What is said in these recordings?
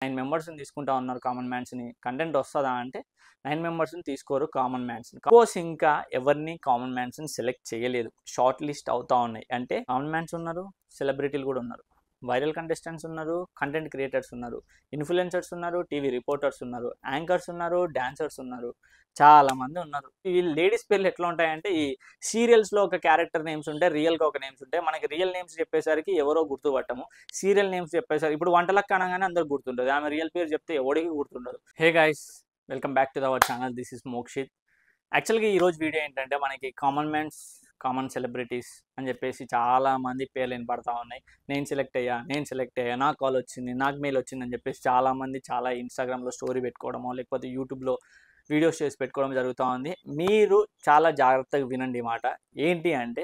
9 మెంబర్స్‌ని తీసుకుంటా ఉన్నారు కామన్ మ్యాన్స్‌ని. కంటెంట్ వస్తదా అంటే 9 మెంబర్స్‌ని తీసుకోరు కామన్ మ్యాన్స్‌ని. కోర్స్ ఇంకా ఎవరిని కామన్ మ్యాన్స్‌ని సెలెక్ట్ చేయలేదు. షార్ట్ లిస్ట్ అవుతా ఉన్నాయి. అంటే కామన్ మ్యాన్స్ ఉన్నారు, సెలబ్రిటీలు కూడా ఉన్నారు. వైరల్ కంటెస్టెంట్స్ ఉన్నారు, కంటెంట్ క్రియేటర్స్ ఉన్నారు, ఇన్‌ఫ్లుయెన్సర్స్ ఉన్నారు, టీవీ రిపోర్టర్స్ ఉన్నారు, యాంకర్స్ ఉన్నారు, డాన్సర్స్ ఉన్నారు. చాలా మంది ఉన్నారు. ఈ లేడీస్ పేర్లు ఎట్లా ఉంటాయంటే ఈ సీరియల్స్‌లో ఒక క్యారెక్టర్ నేమ్స్ ఉంటాయి. రియల్‌గా ఒక నేమ్స్ ఉంటాయి. మనకి రియల్ నేమ్స్ చెప్పేసరికి ఎవరో గుర్తుపట్టము. సీరియల్ నేమ్స్ చెప్పేసరికి ఇప్పుడు వంటలక్క అనగానే అందరికి గుర్తుంటది. ఆమె రియల్ పేరు చెప్తే ఎవడికి గుర్తుండదు. Hey guys, welcome back to our channel. This is Mokshith. యాక్చువల్‌గా ఈరోజు వీడియో ఏంటంటే మనకి కామన్ మ్యాన్స్, కామన్ సెలబ్రిటీస్ అని చెప్పేసి చాలా మంది పేర్లు వినపడతా ఉన్నాయి. నేను సెలెక్ట్ అయ్యా, నేను సెలెక్ట్ అయ్యా, నాకు కాల్ వచ్చింది, నాకు మెయిల్ వచ్చింది అని చెప్పేసి చాలామంది చాలా ఇన్‌స్టాగ్రామ్‌లో స్టోరీ పెట్టుకోవడమో లేకపోతే యూట్యూబ్‌లో వీడియోస్ చేసి పెట్టుకోవడం జరుగుతూ ఉంది. మీరు చాలా జాగ్రత్తగా వినండి ఈ మాట. ఏంటి అంటే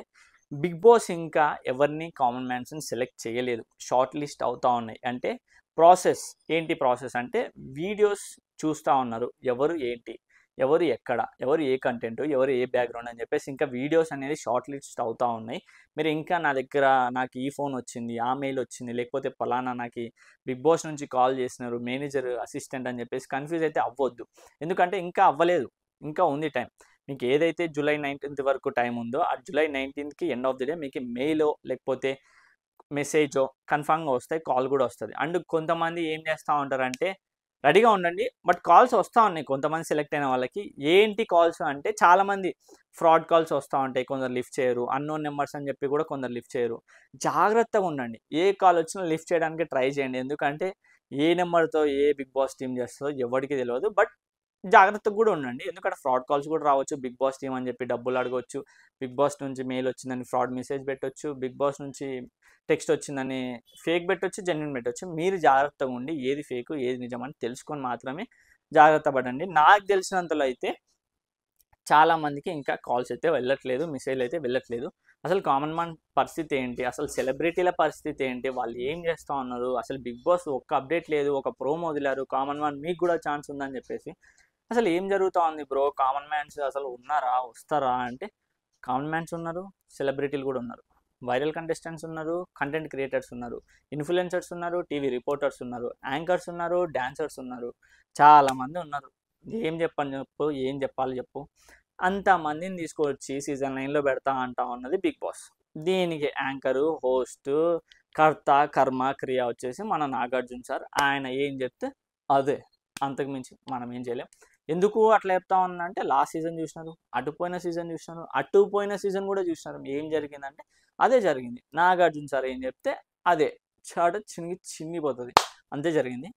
బిగ్ బాస్ ఇంకా ఎవరిని కామన్ మ్యాన్స్‌ని సెలెక్ట్ చేయలేదు. షార్ట్ లిస్ట్ అవుతా ఉన్నాయి. అంటే ప్రాసెస్ ఏంటి ప్రాసెస్ అంటే వీడియోస్ చూస్తా ఉన్నారు. ఎవరు ఏంటి, ఎవరు ఎక్కడ, ఎవరు ఏ కంటెంట్, ఎవరు ఏ బ్యాక్‌గ్రౌండ్ అని చెప్పేసి ఇంకా వీడియోస్ అనేది షార్ట్ లిస్ట్ అవుతా ఉన్నాయి. మీరు ఇంకా నా దగ్గర నాకు ఈ ఫోన్ వచ్చింది, ఆ మెయిల్ వచ్చింది, లేకపోతే పలానా నాకి బిగ్ బాస్ నుంచి కాల్ చేసినారు, మేనేజర్, అసిస్టెంట్ అని చెప్పేసి కన్‌ఫ్యూజ్ అయితే అవ్వొద్దు. ఎందుకంటే ఇంకా అవ్వలేదు. ఇంకా ఉంది టైం. మీకు ఏదైతే జూలై 19థ్ వరకు టైం ఉందో, ఆ జూలై 19థ్‌కి ఎండ్ ఆఫ్ ది డే మీకు మెయిలో లేకపోతే మెసేజో కన్ఫర్మ్‌గా వస్తాయి. కాల్ కూడా వస్తది. అండ్ కొంతమంది ఏం చేస్తా ఉంటారంటే రెడీగా ఉండండి. బట్ కాల్స్ వస్తా ఉన్నాయి కొంతమంది సెలెక్ట్ అయిన వాళ్ళకి. ఏంటి కాల్స్ అంటే చాలామంది ఫ్రాడ్ కాల్స్ వస్తా ఉంటాయి. కొందరు లిఫ్ట్ చేయరు. అన్‌నోన్ నంబర్స్ అని చెప్పి కూడా కొందరు లిఫ్ట్ చేయరు. జాగ్రత్తగా ఉండండి. ఏ కాల్ వచ్చినా లిఫ్ట్ చేయడానికి ట్రై చేయండి. ఎందుకంటే ఏ నెంబర్‌తో ఏ బిగ్ బాస్ టీమ్ చేస్తదో ఎవడికి తెలవదు. బట్ జాగ్రత్తగా కూడా ఉండండి. ఎందుకంటే ఫ్రాడ్ కాల్స్ కూడా రావచ్చు. బిగ్ బాస్ టీమ్ అని చెప్పి డబ్బులు అడగొచ్చు. బిగ్ బాస్ నుంచి మెయిల్ వచ్చిందని ఫ్రాడ్ మెసేజ్ పెట్టొచ్చు. బిగ్ బాస్ నుంచి టెక్స్ట్ వచ్చిందని ఫేక్ పెట్టొచ్చు, జెన్యూన్ పెట్టొచ్చు. మీరు జాగ్రత్తగా ఉండి ఏది ఫేకు, ఏది నిజమని తెలుసుకొని మాత్రమే జాగ్రత్త పడండి. నాకు తెలిసినంతలో అయితే చాలా మందికి ఇంకా కాల్స్ అయితే వెళ్ళట్లేదు, మెసేజ్‌లు అయితే వెళ్ళట్లేదు. అసలు కామన్ మ్యాన్ పరిస్థితి ఏంటి? అసలు సెలబ్రిటీల పరిస్థితి ఏంటి? వాళ్ళు ఏం చేస్తా ఉన్నారు? అసలు బిగ్ బాస్ ఒక్క అప్డేట్ లేదు. ఒక ప్రోమో వదిలారు. కామన్ మ్యాన్ మీకు కూడా ఛాన్స్ ఉందని చెప్పేసి. అసలు ఏం జరుగుతా ఉంది బ్రో? కామన్ మ్యాన్స్ అసలు ఉన్నారా? వస్తారా? అంటే కామన్ మ్యాన్స్ ఉన్నారు, సెలబ్రిటీలు కూడా ఉన్నారు. వైరల్ కంటెస్టెంట్స్ ఉన్నారు, కంటెంట్ క్రియేటర్స్ ఉన్నారు, ఇన్‌ఫ్లుయెన్సర్స్ ఉన్నారు, టీవీ రిపోర్టర్స్ ఉన్నారు, యాంకర్స్ ఉన్నారు, డాన్సర్స్ ఉన్నారు. చాలామంది ఉన్నారు. ఏం చెప్పను చెప్పు? ఏం చెప్పాలి చెప్పు? అంతమందిని తీసుకొచ్చి సీజన్ 9లో పెడతా అంటా ఉన్నది బిగ్ బాస్. దీనికి యాంకరు, హోస్టు, కర్త, కర్మ, క్రియ వచ్చేసి మన నాగార్జున సార్. ఆయన ఏం చెప్తే అదే. అంతకు మించి మనం ఏం చేయలేం. ఎందుకు అట్లా చెప్తా ఉన్నానంటే లాస్ట్ సీజన్ చూసినారు, అటుపోయిన సీజన్ చూసినారు, అటుపోయిన సీజన్ కూడా చూసినారు. ఏం జరిగిందంటే అదే జరిగింది. నాగార్జున సార్ ఏం చెప్తే అదే. చాట చినిగిపోతది. అంతే జరిగింది.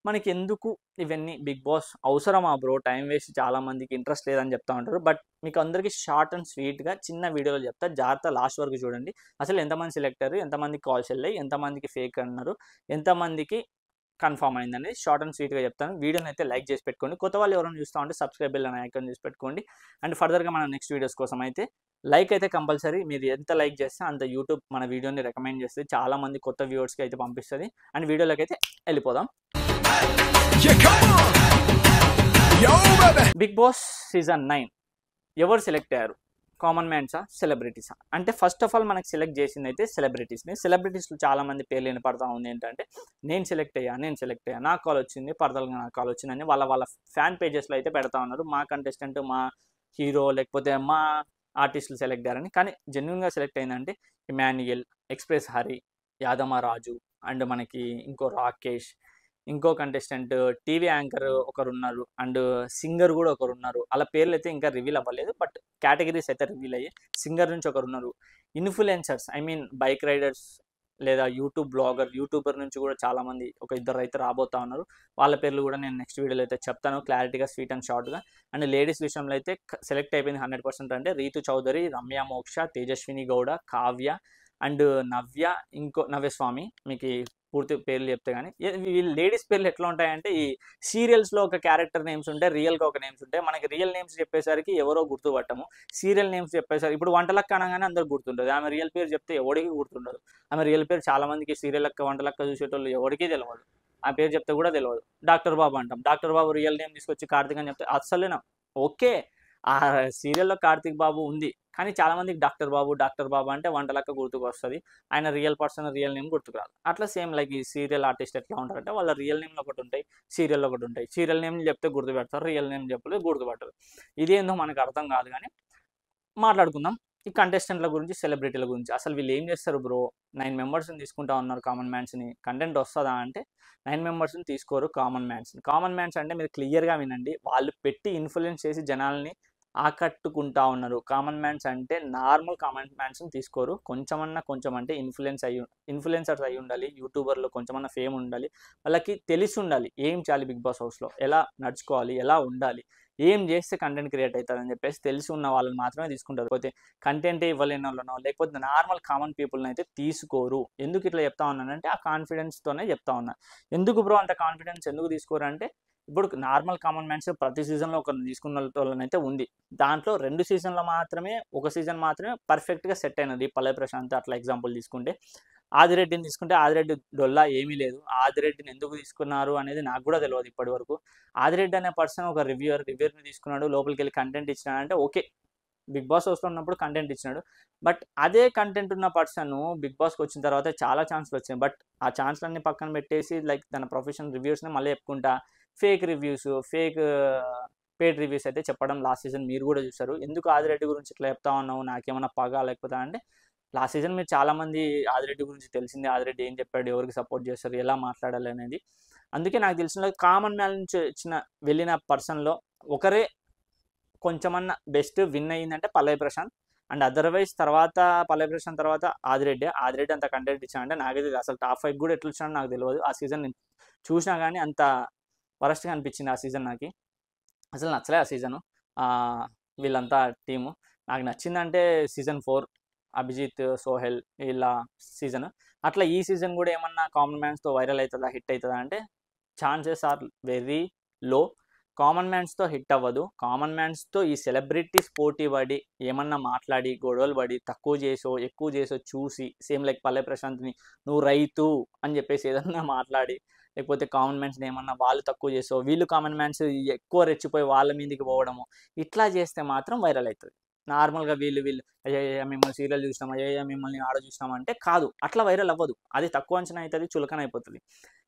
మనకెందుకు ఇవన్నీ బిగ్ బాస్ అవసరమా బ్రో? టైం వేస్ట్, చాలా మందికి ఇంట్రెస్ట్ లేదని చెప్తా ఉంటారు. బట్ మీకు అందరికీ షార్ట్ అండ్ స్వీట్‌గా చిన్న వీడియోలో చెప్తా. జాగ్రత్త లాస్ట్ వరకు చూడండి. అసలు ఎంతమంది సెలెక్ట్ అయ్యారు? ఎంతమందికి కాల్స్ ఎళ్ళాయి? ఎంతమందికి ఫేక్ అన్నారు? ఎంతమందికి కన్ఫర్మ్ అయిందనేది షార్ట్ అండ్ స్వీట్‌గా చెప్తాను. వీడియోని అయితే లైక్ చేసి పెట్టుకోండి. కొత్త వాళ్ళు ఎవరైనా చూస్తా ఉంటే సబ్స్క్రైబ్ బెల్ అనే ఐకాన్ చేసి పెట్టుకోండి. అండ్ ఫర్దర్‌గా మన నెక్స్ట్ వీడియోస్ కోసం అయితే లైక్ అయితే కంపల్సరీ. మీరు ఎంత లైక్ చేస్తే అంత యూట్యూబ్ మన వీడియోని రికమెండ్ చేస్తది. చాలా మంది కొత్త వ్యూవర్స్‌కి అయితే పంపిస్తది. అండ్ వీడియోలోకి అయితే వెళ్ళిపోదాం. Yeah, come on! Yo, baby! Bigg Boss season 9 ఎవరు సెలెక్ట్ అయ్యారు? కామన్ మ్యాన్సా? సెలబ్రిటీసా? అంటే ఫస్ట్ ఆఫ్ ఆల్ మనకు సెలెక్ట్ చేసింది అయితే సెలబ్రిటీస్‌ని. సెలబ్రిటీస్‌లో చాలా మంది పేర్లు వినపడతా ఉంది ఏంటంటే నేను సెలెక్ట్ అయ్యా, నేను సెలెక్ట్ అయ్యా, నాకు కాల్ వచ్చింది, పర్సనల్‌గా నాకు కాల్ వచ్చిందని వాళ్ళ ఫ్యాన్ పేజెస్‌లో అయితే పెడతా ఉన్నారు. మా కంటెస్టెంట్, మా హీరో లేకపోతే మా ఆర్టిస్టులు సెలెక్ట్ అయ్యారని. కానీ జెన్యూన్‌గా సెలెక్ట్ అయిందంటే ఇమాన్యుయల్, ఎక్స్‌ప్రెస్ హరి, యాదమ రాజు అండ్ మనకి ఇంకో రాకేష్, ఇంకో కంటెస్టెంట్, టీవీ యాంకర్ ఒకరున్నారు. అండ్ సింగర్ కూడా ఒకరున్నారు. ఆళ్ళ పేర్లయితే ఇంకా రివీల్ అవ్వలేదు. బట్ కేటగిరీస్ అయితే రివీల్ అయ్యాయి. సింగర్ నుంచి ఒకరున్నారు. Influencers I mean bike riders లేదా యూట్యూబర్ నుంచి కూడా చాలామంది ఒక ఇద్దరైతే రాబోతా ఉన్నారు. వాళ్ళ పేర్లు కూడా నేను నెక్స్ట్ వీడియోలో అయితే చెప్తాను క్లారిటీగా, స్వీట్ అండ్ షార్ట్‌గా. అండ్ లేడీస్ విషయంలో అయితే సెలెక్ట్ అయిపోయింది 100% అంటే రీతు చౌదరి, రమ్య మోక్ష, తేజస్విని గౌడ, కావ్య అండ్ నవ్య, ఇంకో నవ్యస్వామి. మీకీ పూర్తి పేర్లు చెప్తే గానీ వీళ్ళు లేడీస్ పేర్లు ఎట్లా ఉంటాయంటే ఈ సీరియల్స్‌లో ఒక క్యారెక్టర్ నేమ్స్ ఉంటాయి. రియల్‌గా ఒక నేమ్స్ ఉంటాయి. మనకి రియల్ నేమ్స్ చెప్పేసరికి ఎవరో గుర్తుపట్టము. సీరియల్ నేమ్స్ చెప్పేసరికి ఇప్పుడు వంటలక్క అనగానే అందరికి గుర్తుంటది. ఆమె రియల్ పేరు చెప్తే ఎవడికి గుర్తుండదు. ఆమె రియల్ పేరు చాలా మందికి సీరియలక్క, వంటలక్క చూసేటోళ్ళు ఎవడికి తెలవదు. ఆ పేరు చెప్తే కూడా తెలవదు. డాక్టర్ బాబు అంటాం. డాక్టర్ బాబు రియల్ నేమ్ తీసుకొచ్చి కార్తీక్ అని చెప్తే అస్సలేనా ఓకే. ఆ సీరియల్‌లో కార్తీక్ బాబు ఉంది. కానీ చాలా మందికి డాక్టర్ బాబు అంటే వంటలక్క గుర్తుకొస్తది. ఆయన రియల్ పర్సన్, రియల్ నేమ్ గుర్తుకు రాదు. అట్లా సేమ్ లైక్ ఈ సీరియల్ ఆర్టిస్ట్ ఎట్లా ఉంటారంటే వాళ్ళ రియల్ నేమ్‌లు ఒకటుంటాయి. సీరియల్‌లో ఒకటుంటాయి. సీరియల్ నేమ్‌లు చెప్తే గుర్తుపెడతారు. రియల్ నేమ్ చెప్పలేదు గుర్తుపట్టరు. ఇదేందో మనకు అర్థం కాదు గానీ మాట్లాడుకుందాం. ఈ కంటెస్టెంట్‌ల గురించి, సెలబ్రిటీల గురించి. అసలు వీళ్ళు ఏం చేస్తారు బ్రో? 9 మెంబర్స్‌ని తీసుకుంటా ఉన్నారు కామన్ మ్యాన్స్‌ని. కంటెంట్ వస్తదా అంటే 9 మెంబర్స్‌ని తీసుకోరు కామన్ మ్యాన్స్‌ని. కామన్ మ్యాన్స్ అంటే మీరు క్లియర్‌గా వినండి. వాళ్ళు పెట్టి ఇన్‌ఫ్లుయెన్స్ చేసి జనాల్ని ఆకట్టుకుంటా ఉన్నారు. కామన్ మ్యాన్స్ అంటే నార్మల్ కామన్ మ్యాన్స్‌ని తీసుకోరు. కొంచెం అంటే ఇన్‌ఫ్లుయెన్సర్స్ అయ్యుండాలి. యూట్యూబర్‌లో కొంచెమన్నా ఫేమ్ ఉండాలి. వాళ్ళకి తెలిసుండాలి. ఏం చేయాలి బిగ్ బాస్ హౌస్‌లో? ఎలా నడుచుకోవాలి? ఎలా ఉండాలి? ఏం చేస్తే కంటెంట్ క్రియేట్ అయితదని చెప్పేసి తెలిసి ఉన్న వాళ్ళని మాత్రమే తీసుకుంటారు. లేకపోతే కంటెంటే ఇవ్వలేనోళ్ళనో, లేకపోతే నార్మల్ కామన్ పీపుల్‌ని అయితే తీసుకోరు. ఎందుకు ఇట్లా చెప్తా ఉన్నానంటే ఆ కాన్ఫిడెన్స్‌తోనే చెప్తా ఉన్నా. ఎందుకు బ్రో అంత కాన్ఫిడెన్స్ ఎందుకు తీసుకోరంటే ఇప్పుడు నార్మల్ కామన్ మ్యాన్స్ ప్రతి సీజన్‌లో ఒకరిని తీసుకున్నోళ్ళనైతే ఉంది. దాంట్లో 2 సీజన్‌లో మాత్రమే, ఒక సీజన్ మాత్రమే పర్ఫెక్ట్‌గా సెట్ అయినది. పల్లవి ప్రశాంత్ అట్లా ఎగ్జాంపుల్ తీసుకుంటే. ఆదిరెడ్డిని తీసుకుంటే ఆదిరెడ్డి డొల్లా ఏమీ లేదు. ఆదిరెడ్డిని ఎందుకు తీసుకున్నారు అనేది నాకు కూడా తెలవదు ఇప్పటివరకు. ఆదిరెడ్డి అనే పర్సన్ ఒక రివ్యూవర్‌ని తీసుకున్నాడు. లోపలికెళ్ళి కంటెంట్ ఇచ్చినాడంటే ఓకే. బిగ్ బాస్ హౌస్‌లో ఉన్నప్పుడు కంటెంట్ ఇచ్చినాడు. బట్ అదే కంటెంట్ ఉన్న పర్సన్ బిగ్ బాస్‌కి వచ్చిన తర్వాత చాలా ఛాన్స్‌లు వచ్చాయి. బట్ ఆ ఛాన్స్‌లన్నీ పక్కన పెట్టేసి లైక్ తన ప్రొఫెషనల్ రివ్యూస్‌ని మళ్ళీ చెప్పుకుంటా ఫేక్ రివ్యూస్, పెయిడ్ రివ్యూస్ అయితే చెప్పడం లాస్ట్ సీజన్ మీరు కూడా చూసారు. ఎందుకు ఆదిరెడ్డి గురించి ఇట్లా చెప్తా ఉన్నావు? నాకేమన్నా పగా లేకపోతే అంటే లాస్ట్ సీజన్ మీరు చాలామంది ఆదిరెడ్డి గురించి తెలిసిందే. ఆదిరెడ్డి ఏం చెప్పాడు? ఎవరికి సపోర్ట్ చేస్తారు? ఎలా మాట్లాడాలి అనేది. అందుకే నాకు తెలిసిన కామన్ మ్యాన్ నుంచి వెళ్ళిన పర్సన్‌లో ఒకరే కొంచెమన్నా బెస్ట్ విన్ అయిందంటే పల్లవి ప్రశాంత్. అండ్ అదర్‌వైజ్ తర్వాత పల్లవి ప్రశాంత్ తర్వాత ఆదిరెడ్డి. ఆదిరెడ్డి అంత కంటెంట్ ఇచ్చాడంటే నాకైతే అసలు టాప్ 5 కూడా ఎట్లొచ్చాడో నాకు తెలవదు. ఆ సీజన్ నేను చూసినా గానీ అంత వరస్ట్‌గా అనిపించింది ఆ సీజన్ నాకి. అసలు నచ్చలే ఆ సీజను. వీళ్ళంతా టీము. నాకు నచ్చిందంటే సీజన్ 4 అభిజిత్, సోహెల్ వీళ్ళ సీజన్. అట్లా ఈ సీజన్ కూడా ఏమన్నా కామన్ మ్యాన్స్‌తో వైరల్ అయితదా? హిట్ అయితదా? అంటే chances are very low. Common మ్యాన్స్‌తో హిట్ అవ్వదు. కామన్ మ్యాన్స్‌తో ఈ సెలబ్రిటీస్ పోటీ పడి, ఏమన్నా మాట్లాడి, గొడవలు పడి, తక్కువ చేసో, ఎక్కువ చేసో చూసి సేమ్ లైక్ పల్లవి ప్రశాంత్‌ని నువ్వు రైతు అని చెప్పేసి ఏదన్నా మాట్లాడి, లేకపోతే కామన్ మ్యాన్స్‌ని ఏమన్నా వాళ్ళు తక్కువ చేసో, వీళ్ళు కామన్ మ్యాన్స్ ఎక్కువ రెచ్చిపోయి వాళ్ళ మీదకి పోవడము, ఇట్లా చేస్తే మాత్రం వైరల్ అయితది. నార్మల్‌గా వీళ్ళు అయ్యయ్య! మిమ్మల్ని సీరియల్ చూసినాం, అయ్యయ్య! మిమ్మల్ని ఆడ చూసినాం అంటే కాదు. అట్లా వైరల్ అవ్వదు. అది తక్కువ అంచనా అయితది, చులకన అయిపోతది.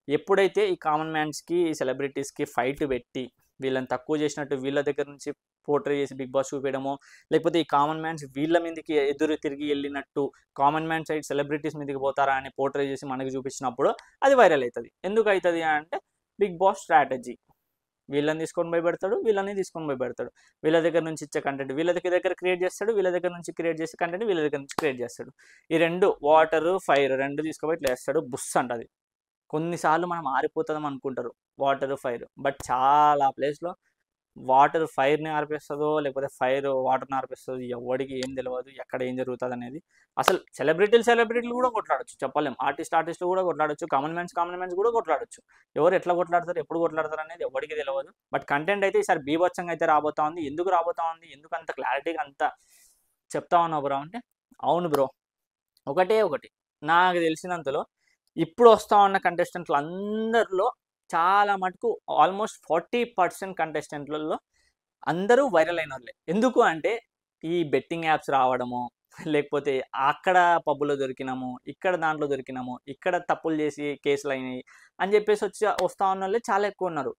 ఎప్పుడైతే ఈ కామన్ మ్యాన్స్‌కి, సెలబ్రిటీస్‌కి ఫైట్ పెట్టి, వీళ్ళని తక్కువ చేసినట్టు వీళ్ళ దగ్గర నుంచి పోర్ట్రే చేసి బిగ్ బాస్ చూపియడమో, లేకపోతే ఈ కామన్ మ్యాన్స్ వీళ్ళ మీదకి ఎదురు తిరిగి ఎళ్ళినట్టు, కామన్ మ్యాన్ సైడ్ సెలబ్రిటీస్ మీదకి పోతారా అని పోర్ట్రే చేసి మనకు చూపించినప్పుడు అది వైరల్ అయితది. ఎందుకు అయితది అంటే బిగ్ బాస్ స్ట్రాటజీ. వీళ్ళని తీసుకొని పోయి పెడతాడు, వీళ్ళని తీసుకొని పోయి పెడతాడు. వీళ్ళ దగ్గర నుంచి ఇచ్చే కంటెంట్ వీళ్ళ దగ్గర క్రియేట్ చేస్తాడు, వీళ్ళ దగ్గర నుంచి క్రియేట్ చేసే కంటెంట్ వీళ్ళ దగ్గర నుంచి క్రియేట్ చేస్తాడు. ఈ 2 వాటరు, ఫైర్ 2 తీసుకుపోయి ఇట్లా ఏస్తాడు. బుస్ అంటది. కొన్నిసార్లు మనం ఆరిపోతాం అనుకుంటారు వాటర్, ఫైర్. బట్ చాలా ప్లేస్‌లో వాటర్ ఫైర్‌ని ఆర్పేస్తదో, లేకపోతే ఫైర్ వాటర్‌ని ఆర్పేస్తదో ఎవ్వడికి ఏం తెలవదు. ఎక్కడ ఏం జరుగుతదనేది. అసలు సెలబ్రిటీలు కూడా కొట్లాడొచ్చు చెప్పలేం. ఆర్టిస్టులు కూడా కొట్లాడొచ్చు. కామన్ మ్యాన్స్ కూడా కొట్లాడొచ్చు. ఎవరు ఎట్లా కొట్లాడతారు, ఎప్పుడు కొట్లాడతారు అనేది ఎవ్వడికి తెలవదు. బట్ కంటెంట్ అయితే ఈసారి బీభత్సంగా అయితే రాబోతా ఉంది. ఎందుకు రాబోతా ఉంది? ఎందుకు అంత క్లారిటీగా అంత చెప్తా ఉన్నావు బ్రో అంటే, అవును బ్రో. ఒకటే ఒకటి. నాకు తెలిసినంతలో ఇప్పుడు వస్తా ఉన్న కంటెస్టెంట్లు అందరిలో చాలా మటుకు ఆల్మోస్ట్ 40% కంటెస్టెంట్లలో అందరూ వైరల్ అయినోళ్ళే. ఎందుకు అంటే ఈ బెట్టింగ్ యాప్స్ రావడము, లేకపోతే అక్కడ పబ్బులో దొరికినాము, ఇక్కడ దాంట్లో దొరికినాము, ఇక్కడ తప్పులు చేసి కేసులయినాయి అని చెప్పేసి వస్తా ఉన్నోళ్ళే చాలా ఎక్కువున్నారు.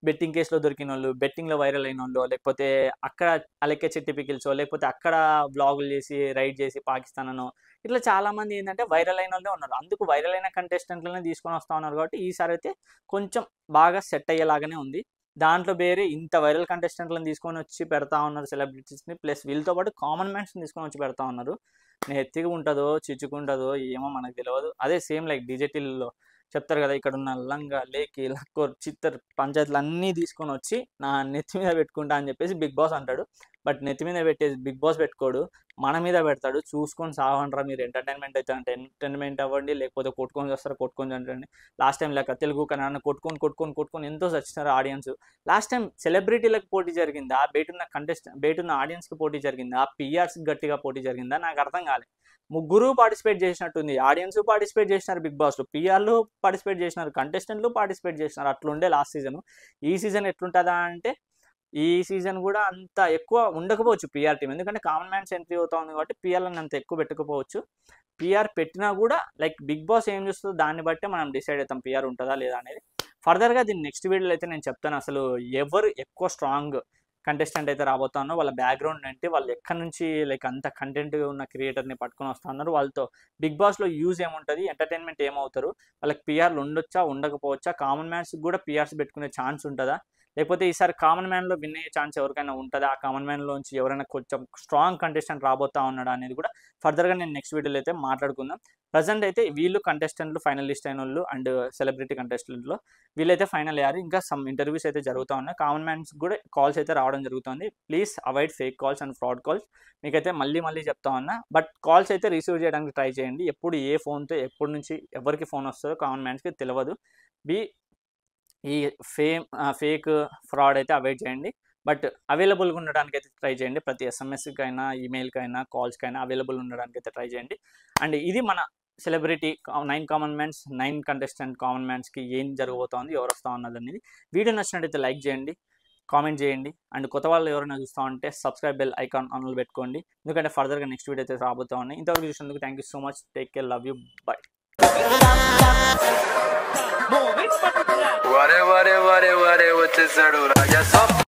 బెట్టింగ్ కేస్‌లో దొరికినోళ్ళు, బెట్టింగ్‌లో వైరల్ అయినోళ్ళు, లేకపోతే అక్కడ అలెక్కే చిట్టి పికిల్సో, లేకపోతే అక్కడ వ్లాగులు చేసి, రైడ్ చేసి పాకిస్తాన్ అనో, ఇట్లా చాలామంది ఏందంటే వైరల్ అయినోళ్ళే ఉన్నారు. అందుకు వైరల్ అయిన కంటెస్టెంట్‌లనే తీసుకొని వస్తా ఉన్నారు కాబట్టి ఈసారైతే కొంచెం బాగా సెట్ అయ్యేలాగానే ఉంది. దాంట్లో వేరే ఇంత వైరల్ కంటెస్టెంట్‌లని తీసుకొనొచ్చి పెడతా ఉన్నారు సెలబ్రిటీస్‌ని. ప్లస్ వీళ్ళతో పాటు కామన్ మ్యాన్స్‌ని తీసుకొనొచ్చి పెడతా ఉన్నారు. నెత్తికి ఉంటదో, చిచ్చుకుంటదో ఏమో మనకు తెలవదు. అదే సేమ్ లైక్ డీజే టిల్లులో చెప్తారు కదా! ఇక్కడున్న లంగా, లేకి, లక్కోర్, చిత్తర్ పంచాయతీలన్నీ తీసుకొనొచ్చి నా నెత్తి మీద పెట్టుకుంటా అని చెప్పేసి బిగ్ బాస్ అంటాడు. బట్ నెత్తి మీద పెట్టేసి బిగ్ బాస్ పెట్టుకోడు. మన మీద పెడతాడు. చూసుకొని సావండ్రా మీరు ఎంటర్‌టైన్‌మెంట్ అయితే అంటే ఎంటర్‌టైన్‌మెంట్ అవ్వండి. లేకపోతే కొట్టుకొని చస్తారు కొట్టుకొని చంపండి. లాస్ట్ టైమ్ లెక్క తెలుగు కన్నడ కొట్టుకొని ఎంతో చచ్చినారు ఆడియన్స్. లాస్ట్ టైమ్ సెలబ్రిటీలకు పోటీ జరిగిందా? బయటున్న ఆడియన్స్‌కి పోటీ జరిగిందా? పీఆర్స్‌కి గట్టిగా పోటీ జరిగిందా? నాకు అర్థం కాలే. ముగ్గురు పార్టిసిపేట్ చేసినట్టుంది. ఆడియన్స్ పార్టిసిపేట్ చేసినారు బిగ్ బాస్‌లో. పీఆర్‌లు పార్టిసిపేట్ చేసినారు. కంటెస్టెంట్‌లు పార్టిసిపేట్ చేసినారు. అట్లుండే లాస్ట్ సీజన్. ఈ సీజన్ ఎట్లుంటదా అంటే ఈ సీజన్ కూడా అంత ఎక్కువ ఉండకపోవచ్చు పిఆర్ టీం, ఎందుకంటే కామన్ మ్యాన్స్ ఎంట్రీ అవుతా ఉంది కాబట్టి పిఆర్లను అంత ఎక్కువ పెట్టకపోవచ్చు. పిఆర్ పెట్టినా కూడా లైక్ బిగ్ బాస్ ఏం చూస్తుందో దాన్ని బట్టే మనం డిసైడ్ అవుతాం పిఆర్ ఉంటుందా లేదా అనేది. ఫర్దర్గా దీన్ని నెక్స్ట్ వీడియోలో అయితే నేను చెప్తాను అసలు ఎవరు ఎక్కువ స్ట్రాంగ్ కంటెస్టెంట్ అయితే రాబోతానో, వాళ్ళ బ్యాక్గ్రౌండ్ అంటే వాళ్ళు ఎక్కడి నుంచి లైక్ అంత కంటెంట్ ఉన్న క్రియేటర్ని పట్టుకొని వస్తా ఉన్నారు, వాళ్ళతో బిగ్ బాస్లో యూజ్ ఏముంటుంది, ఎంటర్టైన్మెంట్ ఏమవుతారు, వాళ్ళకి పిఆర్లు ఉండొచ్చా ఉండకపోవచ్చా, కామన్ మ్యాన్స్ కూడా పిఆర్స్ పెట్టుకునే ఛాన్స్ ఉంటుందా, లేకపోతే ఈసారి కామన్ మ్యాన్లో విన్ అయ్యే ఛాన్స్ ఎవరికైనా ఉంటుందా, ఆ కామన్ మ్యాన్లోంచి ఎవరైనా కొంచెం స్ట్రాంగ్ కంటెస్టెంట్ రాబోతా ఉన్నాడా అనేది కూడా ఫర్దర్గా నేను నెక్స్ట్ వీడియోలో అయితే మాట్లాడుకుందాం. ప్రజెంట్ అయితే వీళ్ళు కంటెస్టెంట్లు ఫైనలిస్ట్ అయిన వాళ్ళు అండ్ సెలబ్రిటీ కంటెస్టెంట్లో వీళ్ళైతే ఫైనల్ అయ్యారు. ఇంకా సమ్ ఇంటర్వ్యూస్ అయితే జరుగుతూ ఉన్నాయి, కామన్ మ్యాన్స్ కూడా కాల్స్ అయితే రావడం జరుగుతుంది. Please avoid fake calls and fraud calls. మీకైతే మళ్ళీ చెప్తా ఉన్నా, బట్ కాల్స్ అయితే రిసీవ్ చేయడానికి ట్రై చేయండి. ఎప్పుడు ఏ ఫోన్తో ఎప్పటి నుంచి ఎవరికి ఫోన్ వస్తుందో కామన్ మ్యాన్స్కి తెలియదు. ఈ ఫేక్ ఫ్రాడ్ అయితే అవాయిడ్ చేయండి, బట్ అవైలబుల్గా ఉండడానికి అయితే ట్రై చేయండి. ప్రతి ఎస్ఎంఎస్కైనా ఈమెయిల్కైనా కాల్స్కైనా అవైలబుల్ ఉండడానికి అయితే ట్రై చేయండి. అండ్ ఇది మన celebrity 9 common mans 9 contestant common మ్యాన్స్కి ఏం జరగబోతోంది, ఎవరు వస్తూ ఉన్నది అనేది. వీడియో నచ్చినట్టయితే లైక్ చేయండి, కామెంట్ చేయండి, అండ్ కొత్త వాళ్ళు ఎవరైనా చూస్తూ ఉంటే సబ్స్క్రైబ్ బెల్ ఐకాన్ ఆన్లో పెట్టుకోండి, ఎందుకంటే ఫర్దర్గా నెక్స్ట్ వీడియో అయితే రాబోతూ ఉన్నాయి. ఇంతవరకు చూసినందుకు thank you so much. Take care, love you, by. వరే వచ్చేసాడు రాజా.